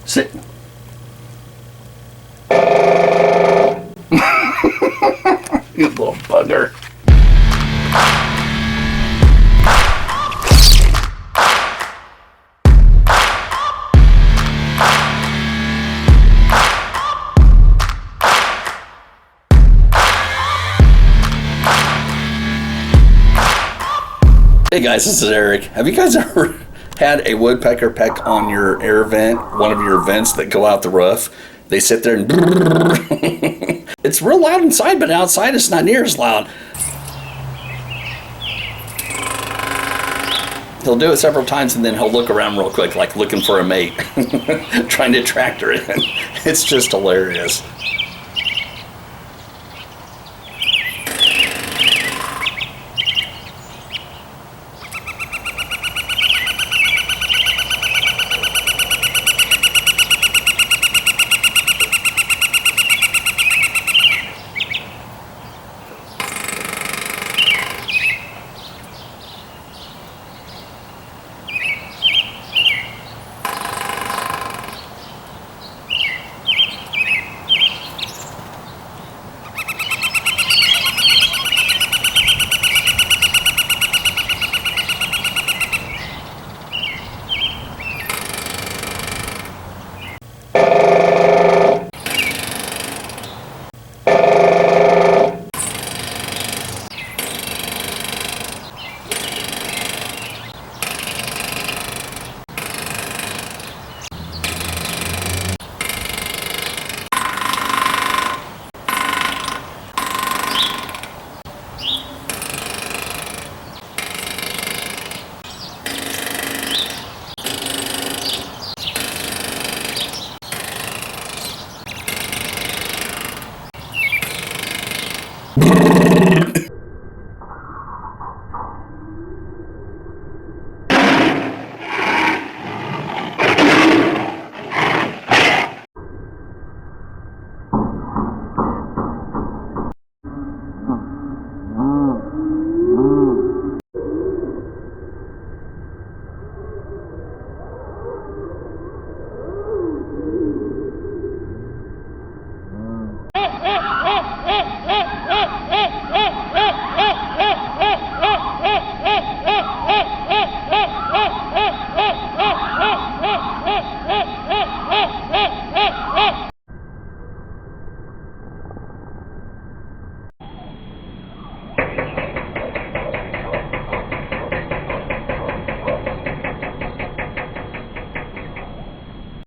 Sit. You little bugger. Hey guys, this is Eric. Have you guys ever had a woodpecker peck on your air vent, one of your vents that go out the roof? They sit there and it's real loud inside, but outside it's not near as loud. He'll do it several times and then he'll look around real quick, like looking for a mate, trying to attract her in. It's just hilarious.